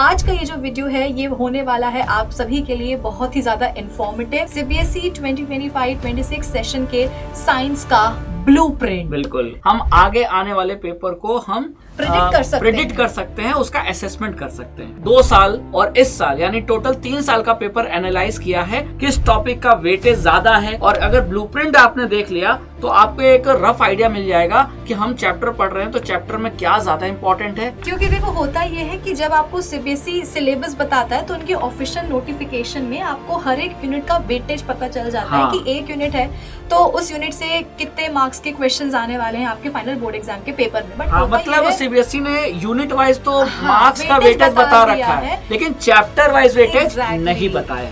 आज का ये जो वीडियो है ये होने वाला है आप सभी के लिए बहुत ही ज्यादा इंफॉर्मेटिव सीबीएसई 2025-26 सेशन के साइंस का ब्लूप्रिंट। बिल्कुल, हम आगे आने वाले पेपर को हम प्रेडिक्ट कर सकते हैं, उसका असेसमेंट कर सकते हैं। 2 साल और इस साल यानी टोटल 3 साल का पेपर एनालाइज किया है, किस टॉपिक का वेटेज ज्यादा है। और अगर ब्लूप्रिंट आपने देख लिया तो आपको एक रफ आइडिया मिल जाएगा कि हम चैप्टर पढ़ रहे हैं तो चैप्टर में क्या ज्यादा इंपॉर्टेंट है। क्योंकि देखो होता ये है कि जब आपको सीबीएसई सिलेबस बताता है तो उनके ऑफिशियल नोटिफिकेशन में आपको हर एक यूनिट का वेटेज पता चल जाता है कि एक यूनिट है तो उस यूनिट से कितने मार्क्स के क्वेश्चंस आने वाले हैं आपके फाइनल बोर्ड एग्जाम के पेपर में। बट मतलब सीबीएसई ने यूनिट वाइज तो मार्क्स का वेटेज बता रखा है, लेकिन चैप्टर वाइज वेटेज नहीं बताया।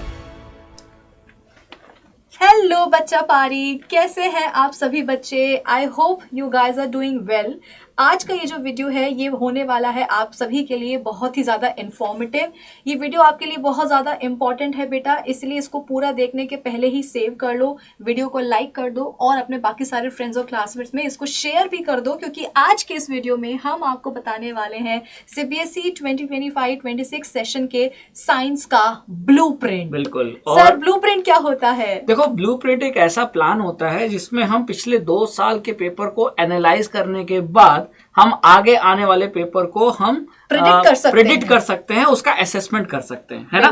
हेलो बच्चा पारी, कैसे हैं आप सभी बच्चे? I hope you guys are doing well. आज का ये जो वीडियो है ये होने वाला है आप सभी के लिए बहुत ही ज़्यादा इंफॉर्मेटिव। ये वीडियो आपके लिए बहुत ज़्यादा इंपॉर्टेंट है बेटा, इसलिए इसको पूरा देखने के पहले ही सेव कर लो, वीडियो को लाइक कर दो और अपने बाकी सारे फ्रेंड्स और क्लासमेट्स में इसको शेयर भी कर दो, क्योंकि आज के इस वीडियो में हम आपको बताने वाले हैं सीबीएसई 2025-26 सेशन के साइंस का ब्लूप्रिंट। बिल्कुल। सर, ब्लूप्रिंट क्या होता है? देखो, ब्लूप्रिंट एक ऐसा प्लान होता है जिसमें हम पिछले 2 साल के पेपर को एनालाइज करने के बाद हम आगे आने वाले पेपर को हम प्रेडिक्ट कर सकते हैं, उसका असेसमेंट कर सकते हैं, है ना।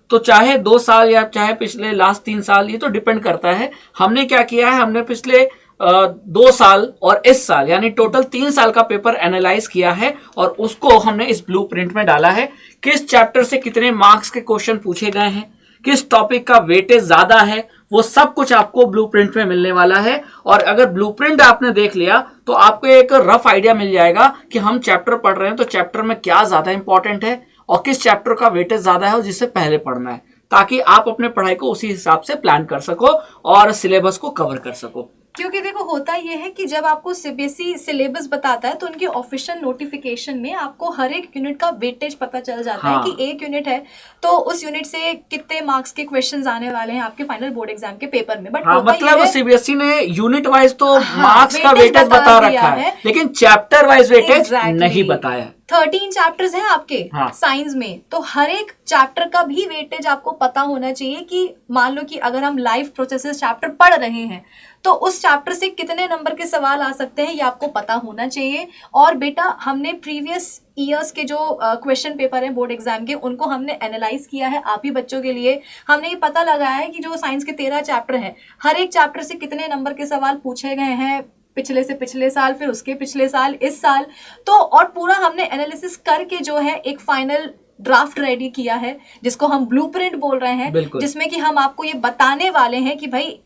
तो चाहे 2 साल या चाहे पिछले लास्ट 3 साल, ये तो डिपेंड करता है हमने क्या किया है। हमने पिछले 2 साल और इस साल यानी टोटल 3 साल का पेपर एनालाइज किया है और उसको हमने इस ब्लूप्रिंट में डाला है। किस चैप्टर से कितने मार्क्स के क्वेश्चन पूछे गए हैं, किस टॉपिक का वेटेज ज्यादा है, वो सब कुछ आपको ब्लूप्रिंट में मिलने वाला है। और अगर ब्लूप्रिंट आपने देख लिया तो आपको एक रफ आइडिया मिल जाएगा कि हम चैप्टर पढ़ रहे हैं तो चैप्टर में क्या ज्यादा इंपॉर्टेंट है और किस चैप्टर का वेटेज ज्यादा है और जिससे पहले पढ़ना है, ताकि आप अपने पढ़ाई को उसी हिसाब से प्लान कर सको और सिलेबस को कवर कर सको। क्योंकि देखो होता ये है कि जब आपको सीबीएसई सिलेबस बताता है तो उनके ऑफिशियल नोटिफिकेशन में आपको हर एक यूनिट का वेटेज पता चल जाता है कि एक यूनिट है तो उस यूनिट से कितने मार्क्स के क्वेश्चंस आने वाले हैं आपके फाइनल बोर्ड एग्जाम के पेपर में। बट मतलब सीबीएसई ने यूनिट वाइज तो मार्क्स का वेटेज बता रखा है, लेकिन चैप्टर वाइज वेटेज नहीं बताया। 13 चैप्टर्स हैं आपके साइंस में, तो हर एक चैप्टर का भी वेटेज आपको पता होना चाहिए कि मान लो कि अगर हम लाइफ प्रोसेसेस चैप्टर पढ़ रहे हैं तो उस चैप्टर से कितने नंबर के सवाल आ सकते हैं ये आपको पता होना चाहिए। और बेटा हमने प्रीवियस ईयर्स के जो क्वेश्चन पेपर हैं बोर्ड एग्जाम के उनको हमने एनालाइज किया है आप ही बच्चों के लिए। हमने ये पता लगाया है कि जो साइंस के 13 चैप्टर हैं हर एक चैप्टर से कितने नंबर के सवाल पूछे गए हैं पिछले से पिछले साल, फिर उसके पिछले साल, इस साल। तो और पूरा हमने एनालिसिस करके जो है एक फाइनल ड्राफ्ट रेडी किया है जिसको हम ब्लूप्रिंट बोल रहे हैं, जिसमें कि हम आपको ये बताने वाले हैं कि भाई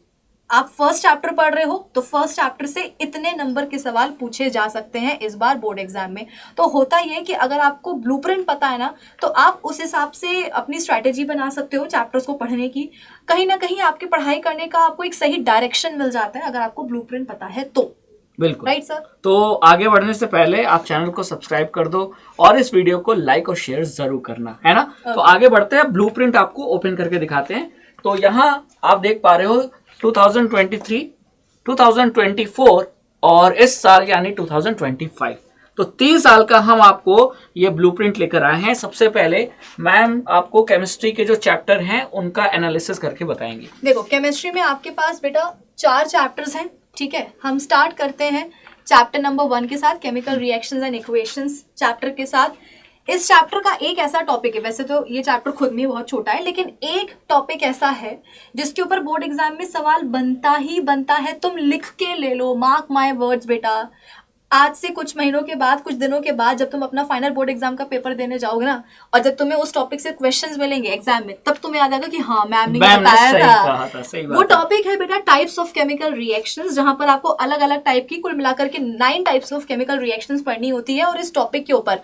आप फर्स्ट चैप्टर पढ़ रहे हो तो फर्स्ट चैप्टर से इतने नंबर के सवाल पूछे जा सकते हैं इस बार बोर्ड एग्जाम में। तो होता ये है कि अगर आपको ब्लूप्रिंट पता है ना तो आप उस हिसाब से अपनी स्ट्रैटेजी बना सकते हो चैप्टर्स को पढ़ने की। कहीं ना कहीं आपकी पढ़ाई करने का आपको एक सही डायरेक्शन मिल जाता है अगर आपको ब्लूप्रिंट पता है तो। बिल्कुल राइट सर। तो आगे बढ़ने से पहले आप चैनल को सब्सक्राइब कर दो और इस वीडियो को लाइक और शेयर जरूर करना, है ना। तो आगे बढ़ते हैं, ब्लूप्रिंट आपको ओपन करके दिखाते हैं। तो यहाँ आप देख पा रहे हो 2023, 2024 और इस साल यानी 2025, तो 3 साल का हम आपको ये ब्लूप्रिंट लेकर आए हैं। सबसे पहले मैम आपको केमिस्ट्री के जो चैप्टर हैं उनका एनालिसिस करके बताएंगे। देखो केमिस्ट्री में आपके पास बेटा 4 चैप्टर्स हैं, ठीक है। हम स्टार्ट करते हैं चैप्टर नंबर 1 के साथ, chemical reactions and equations chapter के साथ। इस चैप्टर का एक ऐसा टॉपिक है, वैसे तो ये चैप्टर खुद में बहुत छोटा है, लेकिन एक टॉपिक ऐसा है जिसके ऊपर बोर्ड एग्जाम में सवाल बनता ही बनता है। तुम लिख के ले लो, मार्क माय वर्ड्स बेटा। आज से कुछ महीनों के बाद, कुछ दिनों के बाद जब तुम अपना फाइनल बोर्ड एग्जाम का पेपर देने जाओगे ना और जब तुम्हें उस टॉपिक से क्वेश्चंस मिलेंगे एग्जाम में, तब तुम्हें याद आएगा कि हाँ मैम ने बताया था। वो टॉपिक है बेटा टाइप्स ऑफ केमिकल रिएक्शंस, जहां पर आपको अलग अलग टाइप की कुल मिलाकर के 9 टाइप्स ऑफ केमिकल रिएक्शंस पढ़नी होती है और इस टॉपिक के ऊपर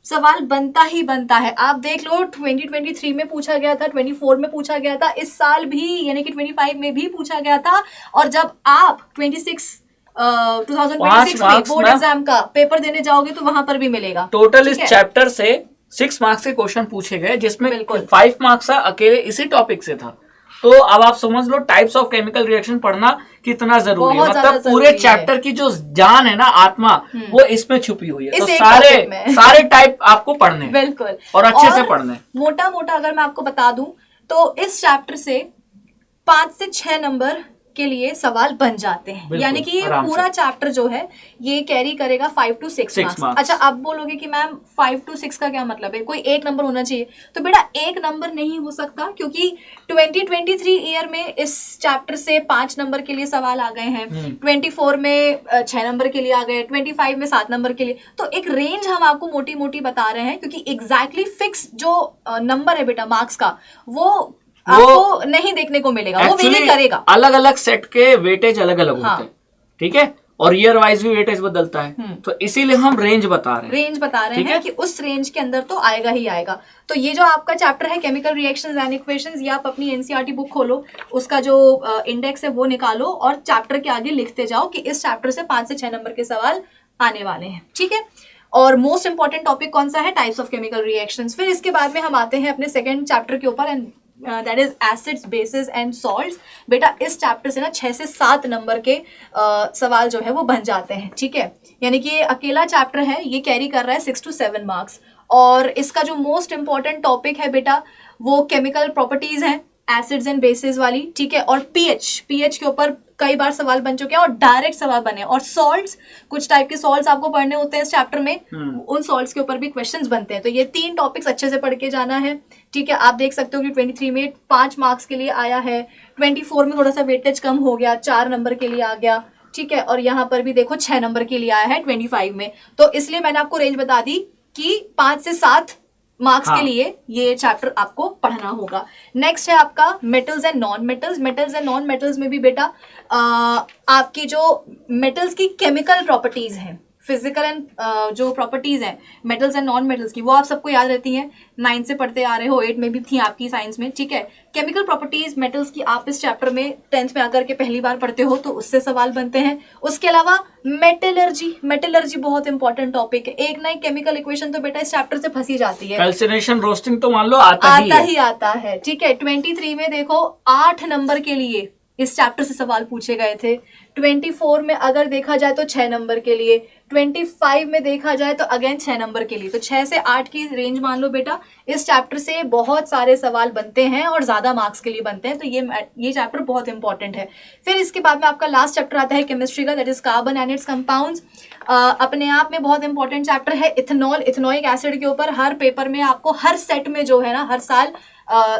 सवाल बनता ही बनता है। आप देख लो 2023 में पूछा गया था, 24 में पूछा गया था, इस साल भी यानी कि 25 में भी पूछा गया था। और जब आप 2026 में बोर्ड एग्जाम का पेपर देने जाओगे तो वहां पर भी मिलेगा। टोटल इस चैप्टर से 6 मार्क्स के क्वेश्चन पूछे गए जिसमें 5 मार्क्स अकेले इसी टॉपिक से था तो अब आप समझ लो टाइप्स ऑफ केमिकल रिएक्शन पढ़ना कितना जरूरी है। मतलब पूरे चैप्टर की जो जान है ना, आत्मा, वो इसमें छुपी हुई है। तो सारे टाइप आपको पढ़ने, बिल्कुल, और अच्छे से पढ़ने। मोटा मोटा अगर मैं आपको बता दूं तो इस चैप्टर से 5 से 6 नंबर के लिए सवाल बन जाते हैं। यानी कि ये पूरा चैप्टर जो है ये कैरी करेगा 5 to 6 मार्क्स। अच्छा, आप बोलोगे कि मैम 5 to 6 का क्या मतलब है, कोई एक नंबर होना चाहिए? तो बेटा एक नंबर नहीं हो सकता, क्योंकि 2023 ईयर में इस चैप्टर से 5 नंबर के लिए सवाल आ गए हैं, 24 में 6 नंबर के लिए आ गए, 25 में 7 नंबर के लिए। तो एक रेंज हम आपको मोटी मोटी बता रहे हैं, क्योंकि एग्जैक्टली फिक्स जो नंबर है बेटा मार्क्स का, वो आपको नहीं देखने को मिलेगा, वो वेरी करेगा। अलग अलग सेट के वेटेज अलग अलग होते हैं, ठीक है, और ईयर वाइज भी वेटेज बदलता है। तो इसीलिए हम रेंज बता रहे हैं कि उस रेंज के अंदर तो आएगा ही आएगा। तो ये जो आपका चैप्टर है केमिकल रिएक्शंस एंड इक्वेशंस, ये आप अपनी एनसीईआरटी बुक खोलो, उसका जो इंडेक्स है वो निकालो और चैप्टर के आगे लिखते जाओ कि इस चैप्टर से 5 से 6 नंबर के सवाल आने वाले हैं, ठीक है। और मोस्ट इंपॉर्टेंट टॉपिक कौन सा है? Types of chemical reactions. फिर इसके बाद में हम आते हैं अपने सेकंड चैप्टर के ऊपर, and that is acids, basis and salts. बेटा इस चैप्टर से ना 6 से 7 नंबर के सवाल जो है वो बन जाते हैं, ठीक है। यानी कि ये अकेला चैप्टर है, ये कैरी कर रहा है 6 to 7 मार्क्स। और इसका जो मोस्ट इंपॉर्टेंट टॉपिक है बेटा वो केमिकल प्रॉपर्टीज हैं, एसिड्स एंड बेसिस वाली, ठीक है। और पीएच के ऊपर कई बार सवाल बन चुके हैं और डायरेक्ट सवाल बने। और सॉल्ट्स, कुछ टाइप के सॉल्ट्स आपको पढ़ने होते हैं इस चैप्टर में, उन सॉल्ट्स के ऊपर भी क्वेश्चंस बनते हैं। तो ये 3 टॉपिक्स अच्छे से पढ़ के जाना है, ठीक है। आप देख सकते हो कि 23 में 5 मार्क्स के लिए आया है, 24 में थोड़ा सा वेटेज कम हो गया, 4 नंबर के लिए आ गया, ठीक है। और यहाँ पर भी देखो 6 नंबर के लिए आया है 25 में। तो इसलिए मैंने आपको रेंज बता दी कि 5 से 7 मार्क्स के लिए ये चैप्टर आपको पढ़ना होगा। नेक्स्ट है आपका metals and non metals. Metals and non metals में भी बेटा आपकी जो मेटल्स की केमिकल प्रॉपर्टीज हैं, फिजिकल एंड जो प्रॉपर्टीज हैं मेटल्स एंड नॉन मेटल्स की, वो आप सबको याद रहती हैं, 9 से पढ़ते आ रहे हो, 8 में भी थी आपकी साइंस में, ठीक है। केमिकल प्रॉपर्टीज मेटल्स की आप इस चैप्टर में 10th में आकर के पहली बार पढ़ते हो, तो उससे सवाल बनते हैं। उसके अलावा मेटलर्जी बहुत इंपॉर्टेंट टॉपिक है। एक ना एक केमिकल इक्वेशन तो बेटा इस चैप्टर से फंसी जाती है। कैल्सिनेशन, रोस्टिंग तो मान लो आता है, ठीक है। 23 में देखो 8 नंबर के लिए इस चैप्टर से सवाल पूछे गए थे। 24 में अगर देखा जाए तो 6 नंबर के लिए, 25 में देखा जाए तो अगेन 6 नंबर के लिए। तो 6 से 8 की रेंज मान लो बेटा, इस चैप्टर से बहुत सारे सवाल बनते हैं और ज्यादा मार्क्स के लिए बनते हैं। तो ये चैप्टर बहुत इंपॉर्टेंट है। फिर इसके बाद में आपका लास्ट चैप्टर आता है केमिस्ट्री का, that is carbon and it's compounds. अपने आप में बहुत इंपॉर्टेंट चैप्टर है। इथेनॉइक एसिड के ऊपर हर पेपर में आपको हर सेट में जो है ना हर साल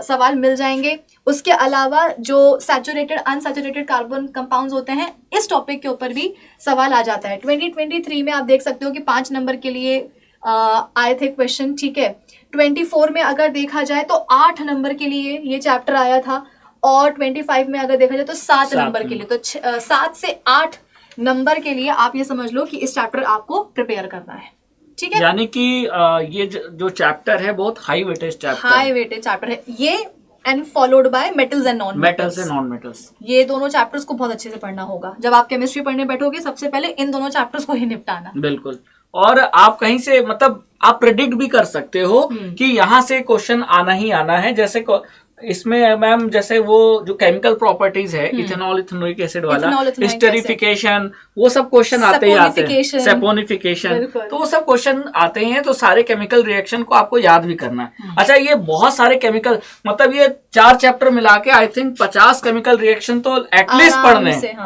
सवाल मिल जाएंगे। उसके अलावा जो सैचुरेटेड अनसैचुरेटेड कार्बन कंपाउंड्स होते हैं, इस टॉपिक के ऊपर भी सवाल आ जाता है। 2023 में आप देख सकते हो कि 5 नंबर के लिए आए थे क्वेश्चन, ठीक है। 24 में अगर देखा जाए तो 8 नंबर के लिए ये चैप्टर आया था, और 25 में अगर देखा जाए तो 7 नंबर के लिए। तो 7 से 8 नंबर के लिए आप ये समझ लो कि इस चैप्टर आपको प्रिपेयर करना है, ठीक है। यानी कि ये जो चैप्टर है बहुत हाई वेटेज चैप्टर है ये, and followed by metals and non metals. ये दोनों चैप्टर्स को बहुत अच्छे से पढ़ना होगा। जब आप केमिस्ट्री पढ़ने बैठोगे सबसे पहले इन दोनों चैप्टर्स को ही निपटाना। बिल्कुल। और आप कहीं से मतलब आप प्रेडिक्ट भी कर सकते हो कि यहाँ से क्वेश्चन आना ही आना है। जैसे इसमें मैम जैसे वो जो केमिकल प्रॉपर्टीज है, इथेनॉल, इथेनोइक एसिड वाला, स्टेरिफिकेशन, वो सब क्वेश्चन आते ही आते हैं, सेपोनिफिकेशन, तो वो सब क्वेश्चन आते हैं। तो सारे केमिकल रिएक्शन को आपको याद भी करना है। अच्छा, ये बहुत सारे केमिकल, मतलब ये 4 चैप्टर मिला के आई थिंक 50 केमिकल रिएक्शन तो एटलीस्ट पढ़ने हैं।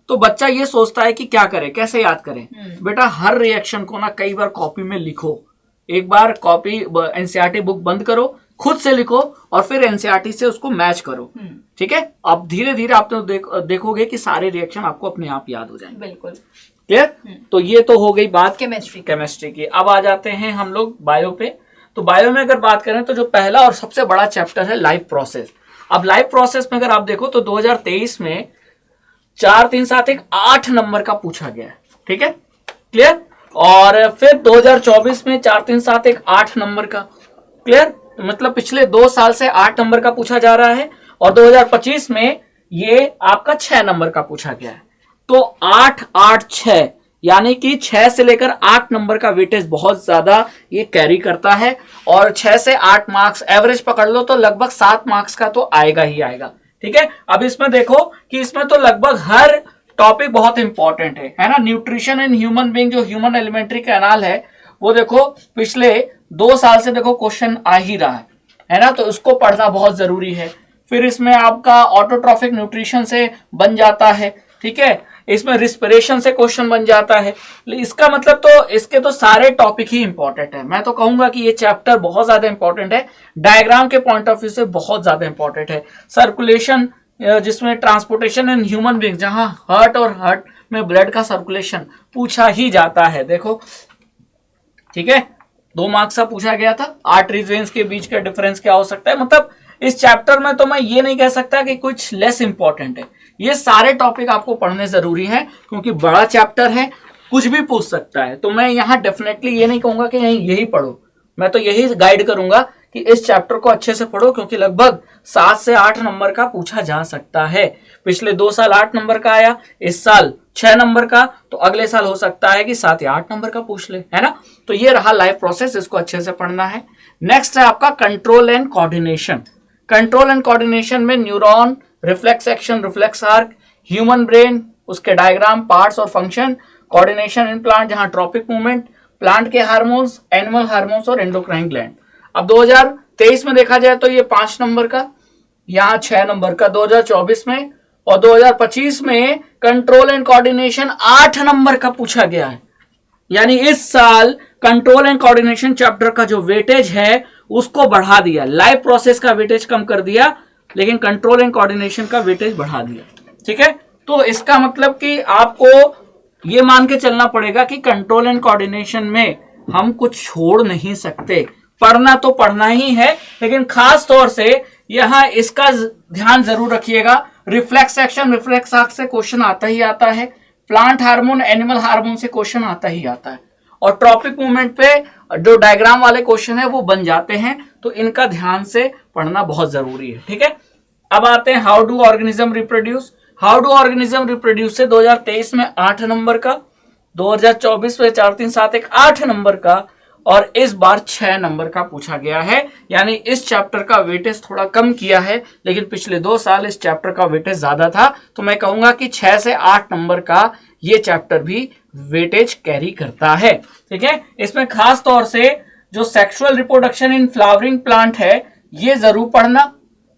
तो बच्चा ये सोचता है कि क्या करे, कैसे याद करें। बेटा हर रिएक्शन को ना कई बार कॉपी में लिखो, एक बार कॉपी एनसीईआरटी बुक बंद करो, खुद से लिखो और फिर एनसीईआरटी से उसको मैच करो, ठीक है। अब धीरे धीरे आप तो देखोगे कि सारे रिएक्शन आपको अपने आप याद हो जाएंगे। बिल्कुल क्लियर। तो ये तो हो गई बात केमिस्ट्री की। अब आ जाते हैं हम लोग बायो पे। तो बायो में अगर बात करें तो जो पहला और सबसे बड़ा चैप्टर है लाइफ प्रोसेस। अब लाइफ प्रोसेस में अगर आप देखो तो 2023 में 4, 3, 7, 1 8 नंबर का पूछा गया है, ठीक है, क्लियर। और फिर 2024 में 4, 3, 7, 1 8 नंबर का, क्लियर। मतलब पिछले 2 साल से 8 नंबर का पूछा जा रहा है, और 2025 में ये आपका 6 नंबर का पूछा गया है। तो 8, 8, 6 यानी कि 6 से लेकर 8 नंबर का वेटेज बहुत ज्यादा ये कैरी करता है। और 6 से 8 मार्क्स एवरेज पकड़ लो तो लगभग 7 मार्क्स का तो आएगा ही आएगा। ठीक है। अब इसमें देखो कि इसमें तो लगभग हर टॉपिक बहुत इंपॉर्टेंट है ना। न्यूट्रिशन इन ह्यूमन बीइंग जो ह्यूमन एलिमेंट्री कैनाल है वो देखो पिछले 2 साल से देखो क्वेश्चन आ ही रहा है ना, तो उसको पढ़ना बहुत जरूरी है। फिर इसमें आपका ऑटोट्रॉफिक न्यूट्रिशन से बन जाता है, ठीक है। इसमें रिस्पिरेशन से क्वेश्चन बन जाता है। इसका मतलब तो इसके तो सारे टॉपिक ही इंपॉर्टेंट है। मैं तो कहूंगा कि ये चैप्टर बहुत ज्यादा इंपॉर्टेंट है, डायग्राम के पॉइंट ऑफ व्यू से बहुत ज्यादा इंपॉर्टेंट है। सर्कुलेशन जिसमें ट्रांसपोर्टेशन इन ह्यूमन बीइंग, जहां हार्ट और हार्ट में ब्लड का सर्कुलेशन पूछा ही जाता है, देखो ठीक है। 2 मार्क्स का पूछा गया था। आर्टरीज वेन्स के बीच का डिफरेंस क्या हो सकता है। मतलब इस चैप्टर में तो मैं ये नहीं कह सकता कि कुछ लेस इंपॉर्टेंट है। ये सारे टॉपिक आपको पढ़ने जरूरी है क्योंकि बड़ा चैप्टर है, कुछ भी पूछ सकता है। तो मैं यहाँ डेफिनेटली ये नहीं कहूंगा कि यही पढ़ो, मैं तो यही गाइड करूंगा कि इस चैप्टर को अच्छे से पढ़ो क्योंकि लगभग 7 से 8 नंबर का पूछा जा सकता है। पिछले 2 साल 8 नंबर का आया, इस साल 6 नंबर का, तो अगले साल हो सकता है कि 7 या 8 नंबर का पूछ ले, है ना। तो ये रहा लाइफ प्रोसेस, इसको अच्छे से पढ़ना है। नेक्स्ट है आपका control and coordination. Control and coordination में neuron, reflex action, reflex arc, human brain, उसके डायग्राम, पार्ट्स और फंक्शन, कोऑर्डिनेशन इन प्लांट जहां ट्रॉपिक मूवमेंट, प्लांट के हार्मोन्स, एनिमल हार्मोन्स और एंडोक्राइन ग्लैंड। अब 2023 में देखा जाए तो ये 5 नंबर का, यहाँ 6 नंबर का 2024 में, और 2025 में कंट्रोल एंड कोऑर्डिनेशन 8 नंबर का पूछा गया है। यानी इस साल कंट्रोल एंड कोऑर्डिनेशन चैप्टर का जो वेटेज है उसको बढ़ा दिया। लाइफ प्रोसेस का वेटेज कम कर दिया लेकिन कंट्रोल एंड कोऑर्डिनेशन का वेटेज बढ़ा दिया, ठीक है। तो इसका मतलब कि आपको ये मान के चलना पड़ेगा कि कंट्रोल एंड कोऑर्डिनेशन में हम कुछ छोड़ नहीं सकते। पढ़ना तो पढ़ना ही है, लेकिन खास तौर से यहां इसका ध्यान जरूर रखिएगा। रिफ्लेक्स एक्शन, रिफ्लेक्स आर्क से क्वेश्चन आता ही आता है। प्लांट हार्मोन, एनिमल हार्मोन से क्वेश्चन आता ही आता है। और ट्रॉपिक मूवमेंट पे जो डायग्राम वाले क्वेश्चन है वो बन जाते हैं, तो इनका ध्यान से पढ़ना बहुत जरूरी है, ठीक है। अब आते हैं how do organism reproduce. How do organism reproduce से 2023 में 8 नंबर का, 2024 में 4 3 7 1 8 नंबर का, और इस बार 6 नंबर का पूछा गया है। यानी इस चैप्टर का वेटेज थोड़ा कम किया है, लेकिन पिछले 2 साल इस चैप्टर का वेटेज ज्यादा था। तो मैं कहूंगा कि 6 से 8 नंबर का ये चैप्टर भी वेटेज कैरी करता है, ठीक है। इसमें खास तौर से जो sexual reproduction in flowering plant है ये जरूर पढ़ना,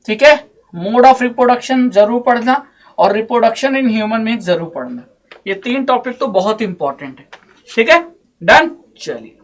ठीक है। मोड ऑफ रिप्रोडक्शन जरूर पढ़ना और रिप्रोडक्शन इन ह्यूमन बीइंग जरूर पढ़ना। ये 3 टॉपिक तो बहुत इंपॉर्टेंट है, ठीक है। डन। चलिए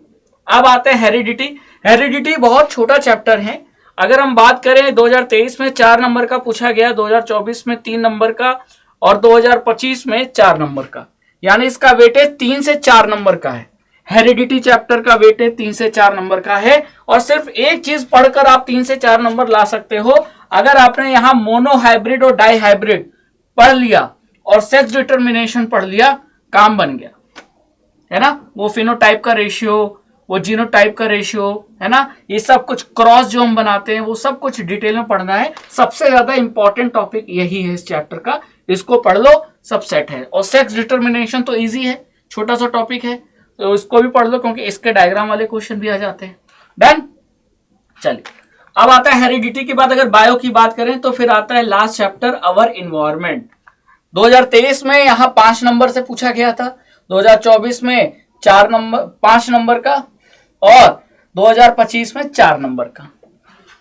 अब आते हैं हेरिडिटी। हेरिडिटी बहुत छोटा चैप्टर है। अगर हम बात करें 2023 में 4 नंबर का पूछा गया, 2024 में 3 नंबर का और 2025 में 4 नंबर का, यानी इसका वेटेज 3 से 4 नंबर का है। हेरिडिटी चैप्टर का वेटेज 3 से 4 नंबर का है। और सिर्फ एक चीज पढ़कर आप 3 से 4 नंबर ला सकते हो। अगर आपने यहाँ मोनो हाइब्रिड और डाई हाइब्रिड पढ़ लिया और सेक्स डिटर्मिनेशन पढ़ लिया, काम बन गया, है ना। वो फिनोटाइप का रेशियो, वो जीनोटाइप का रेशियो, है ना, ये सब कुछ क्रॉस जो हम बनाते हैं वो सब कुछ डिटेल में पढ़ना है। सबसे ज्यादा इंपॉर्टेंट टॉपिक यही है इस चैप्टर का, इसको पढ़ लो, सब सेट है। और सेक्स डिटर्मिनेशन तो इजी है, छोटा सा टॉपिक है, तो इसको भी पढ़ लो क्योंकि इसके डायग्राम वाले क्वेश्चन भी आ जाते हैं। डन। चलिए अब आता है हेरिडिटी के बाद अगर बायो की बात करें तो फिर आता है लास्ट चैप्टर अवर इन्वायरमेंट। 2023 में यहाँ 5 नंबर से पूछा गया था, 2024 में 5 नंबर का और 2025 में 4 नंबर का,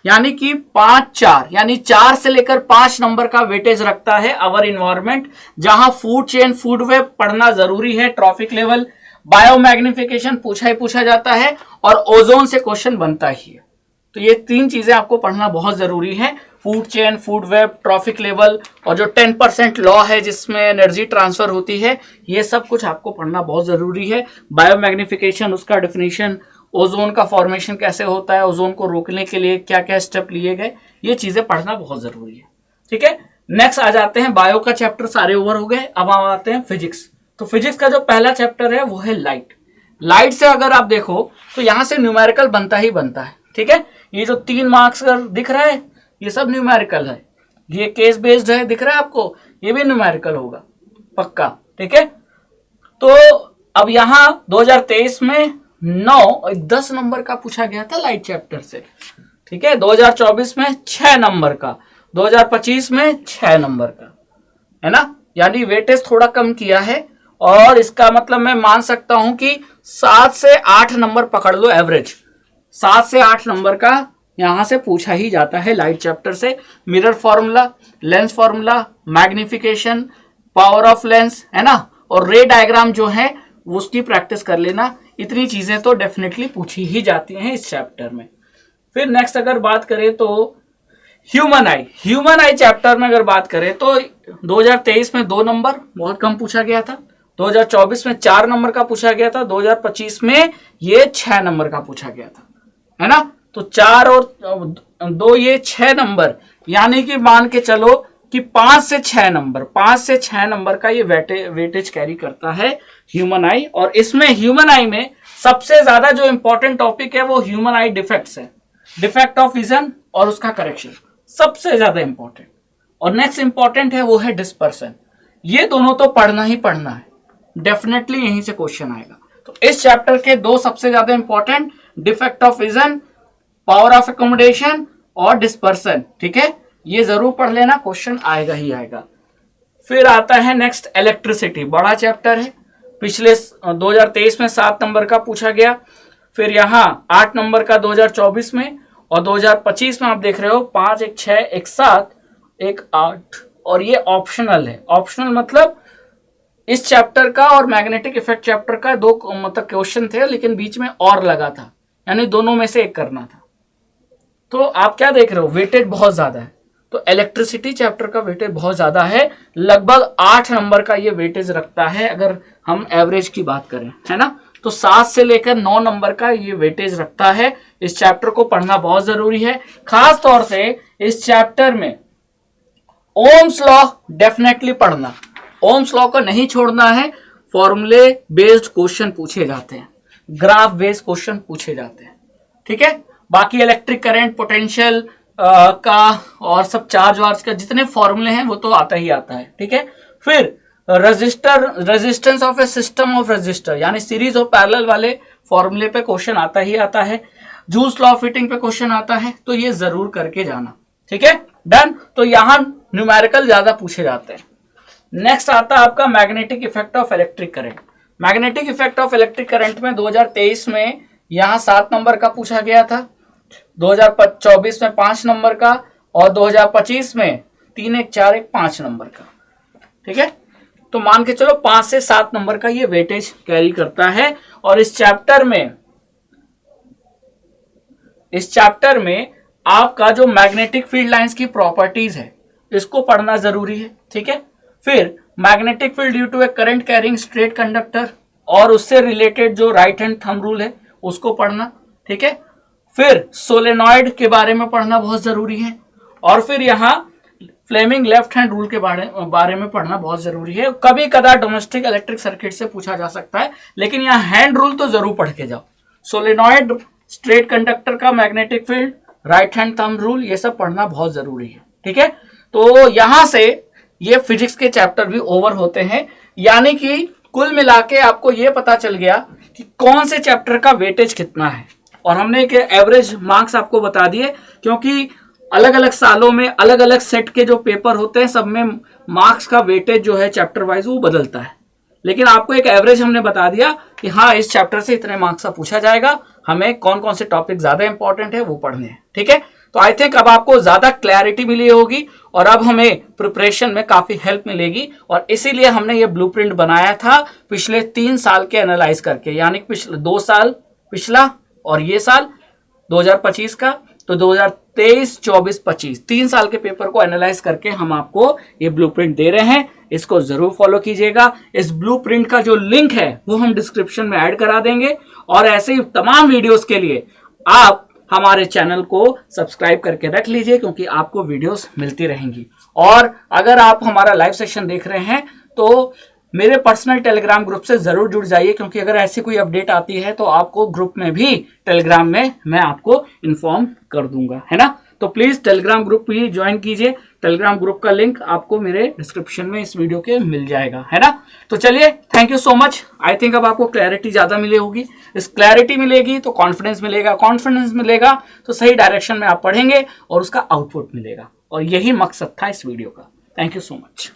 यानी कि 5-4 यानी 4 से लेकर 5 नंबर का वेटेज रखता है अवर इन्वायरमेंट, जहां फूड चेन, फूड वेब पढ़ना जरूरी है। ट्रॉफिक लेवल, बायोमैग्निफिकेशन पूछा जाता है और ओजोन से क्वेश्चन बनता ही है। तो ये 3 चीजें आपको पढ़ना बहुत जरूरी है। Food chain, food web, trophic level और जो 10% लॉ है जिसमें एनर्जी ट्रांसफर होती है, ये सब कुछ आपको पढ़ना बहुत जरूरी है। बायोमैग्निफिकेशन, उसका डेफिनेशन, ओजोन का फॉर्मेशन कैसे होता है, ओजोन को रोकने के लिए क्या क्या स्टेप लिए गए, ये चीजें पढ़ना बहुत जरूरी है, ठीक है। नेक्स्ट आ जाते हैं, बायो का चैप्टर सारे ओवर हो गए। अब हम आते हैं फिजिक्स। तो फिजिक्स का जो पहला चैप्टर है वो है लाइट। लाइट से अगर आप देखो तो यहां से न्यूमेरिकल बनता ही बनता है, ठीक है। ये जो 3 मार्क्स दिख रहा है ये सब न्यूमेरिकल है। ये केस बेस्ड है, दिख रहा है आपको, ये भी न्यूमेरिकल होगा पक्का, ठीक है। तो अब यहां 2023 में 9 और 10 नंबर का पूछा गया था लाइट चैप्टर से, ठीक है। 2024 में 6 नंबर का, 2025 में 6 नंबर का, है ना, यानी वेटेज थोड़ा कम किया है। और इसका मतलब मैं मान सकता हूं कि 7 से 8 नंबर पकड़ लो एवरेज, 7 से 8 नंबर का यहां से पूछा ही जाता है लाइट चैप्टर से। Mirror formula, lens formula, magnification, power of lens, है ना, और रे डायग्राम जो है उसकी प्रैक्टिस कर लेना। इतनी चीजें तो डेफिनेटली पूछी ही जाती हैं इस चैप्टर में। फिर नेक्स्ट अगर बात करें तो ह्यूमन आई चैप्टर में अगर बात करें तो 2023 में 2 नंबर, बहुत कम पूछा गया था। 2024 में 4 नंबर का पूछा गया था। 2025 में ये 6 नंबर का पूछा गया था, है ना। तो 4 और 2 ये 6 नंबर, यानी कि मान के चलो कि 5 से 6 नंबर का ये वेटेज कैरी करता है ह्यूमन आई। और इसमें ह्यूमन आई में सबसे ज्यादा जो इंपॉर्टेंट टॉपिक है वो ह्यूमन आई डिफेक्ट्स है, डिफेक्ट ऑफ विजन और उसका करेक्शन सबसे ज्यादा इंपॉर्टेंट। और नेक्स्ट इंपॉर्टेंट है वो है डिस्पर्सन। ये दोनों तो पढ़ना ही पढ़ना है, डेफिनेटली यहीं से क्वेश्चन आएगा। तो इस चैप्टर के 2 सबसे ज्यादा important, defect of vision, power of accommodation और डिस्पर्सन, ठीक है, ये जरूर पढ़ लेना, क्वेश्चन आएगा ही आएगा। फिर आता है नेक्स्ट इलेक्ट्रिसिटी, बड़ा चैप्टर है। पिछले 2023 में 7 नंबर का पूछा गया, फिर यहाँ 8 नंबर का 2024 में, और 2025 में आप देख रहे हो 5, 1 6, 1 7, 1 8, और ये ऑप्शनल है। ऑप्शनल मतलब इस चैप्टर का और मैग्नेटिक इफेक्ट चैप्टर का 2 मतलब क्वेश्चन थे, लेकिन बीच में और लगा था, यानी दोनों में से एक करना था। तो आप क्या देख रहे हो, वेटेज बहुत ज्यादा है। तो इलेक्ट्रिसिटी चैप्टर का वेटेज बहुत ज्यादा है, लगभग 8 नंबर का ये वेटेज रखता है अगर हम एवरेज की बात करें, है ना। तो 7 से लेकर 9 नंबर का ये वेटेज रखता है। इस चैप्टर को पढ़ना बहुत जरूरी है, खास तौर से इस चैप्टर में ओम्स लॉ डेफिनेटली पढ़ना, ओम्स लॉ को नहीं छोड़ना है। फॉर्मूले बेस्ड क्वेश्चन पूछे जाते हैं, ग्राफ बेस्ड क्वेश्चन पूछे जाते हैं, ठीक है। बाकी इलेक्ट्रिक करंट, पोटेंशियल का और सब चार्ज वार्ज का जितने फॉर्मूले हैं वो तो आता ही आता है, ठीक है। फिर resistance of a system of resistor, यानी सीरीज और पैरेलल वाले फॉर्मूले पे क्वेश्चन आता ही आता है। जूल्स लॉ ऑफ हीटिंग पे क्वेश्चन आता है, तो ये जरूर करके जाना, ठीक है, डन। तो यहां न्यूमेरिकल ज्यादा पूछे जाते हैं। नेक्स्ट आता है आपका magnetic effect of electric current. Magnetic effect of electric current में 2023 में यहां 7 नंबर का पूछा गया था, 2024 में 5 नंबर का, और 2025 में 3, 1 4, 1 5 नंबर का, ठीक है। तो मान के चलो 5 से 7 नंबर का ये वेटेज कैरी करता है। और इस चैप्टर में आपका जो मैग्नेटिक फील्ड लाइंस की प्रॉपर्टीज है इसको पढ़ना जरूरी है, ठीक है। फिर magnetic field due to a current carrying straight conductor और उससे रिलेटेड जो राइट हैंड थंब रूल है उसको पढ़ना, ठीक है। फिर सोलेनॉइड के बारे में पढ़ना बहुत जरूरी है। और फिर यहाँ फ्लेमिंग लेफ्ट हैंड रूल के बारे में पढ़ना बहुत जरूरी है। कभी कदा डोमेस्टिक इलेक्ट्रिक सर्किट से पूछा जा सकता है, लेकिन यहाँ हैंड रूल तो जरूर पढ़ के जाओ। सोलेनॉइड, स्ट्रेट कंडक्टर का magnetic field, right hand thumb rule, ये सब पढ़ना बहुत जरूरी है, ठीक है। तो यहां से ये फिजिक्स के चैप्टर भी ओवर होते हैं, यानी कि कुल मिला के आपको ये पता चल गया कि कौन से चैप्टर का वेटेज कितना है। और हमने एक एवरेज मार्क्स आपको बता दिए, क्योंकि अलग अलग सालों में अलग अलग सेट के जो पेपर होते हैं सब में मार्क्स का वेटेज जो है चैप्टर वाइज वो बदलता है। लेकिन आपको एक एवरेज हमने बता दिया कि हाँ इस चैप्टर से इतने मार्क्स का पूछा जाएगा, हमें कौन कौन से टॉपिक ज्यादा इंपॉर्टेंट है वो पढ़ने हैं, ठीक है। तो आई थिंक अब आपको ज्यादा क्लैरिटी मिली होगी और अब हमें प्रिपरेशन में काफी हेल्प मिलेगी। और इसीलिए हमने ये ब्लूप्रिंट बनाया था पिछले 3 साल के एनालाइज करके, यानी पिछले 2 साल पिछला और ये साल 2025 का, तो 2023, 24, 25 3 साल के पेपर को एनालाइज करके हम आपको ये ब्लूप्रिंट दे रहे हैं। इसको जरूर फॉलो कीजिएगा। इस ब्लूप्रिंट का जो लिंक है वो हम डिस्क्रिप्शन में ऐड करा देंगे। और ऐसे ही तमाम वीडियोस के लिए आप हमारे चैनल को सब्सक्राइब करके रख लीजिए, क्योंकि आपको वीडियोस मिलती रहेंगी। और अगर आप हमारा लाइव सेशन देख रहे हैं तो मेरे पर्सनल टेलीग्राम ग्रुप से जरूर जुड़ जाइए, क्योंकि अगर ऐसी कोई अपडेट आती है तो आपको ग्रुप में भी टेलीग्राम में मैं आपको इन्फॉर्म कर दूंगा, है ना। तो प्लीज टेलीग्राम ग्रुप भी ज्वाइन कीजिए। टेलीग्राम ग्रुप का लिंक आपको मेरे डिस्क्रिप्शन में इस वीडियो के मिल जाएगा, है ना। तो चलिए, thank you so much. I think अब आपको क्लैरिटी ज्यादा मिली होगी। इस क्लैरिटी मिलेगी तो कॉन्फिडेंस मिलेगा, कॉन्फिडेंस मिलेगा तो सही डायरेक्शन में आप पढ़ेंगे और उसका आउटपुट मिलेगा। और यही मकसद था इस वीडियो का। Thank you so much.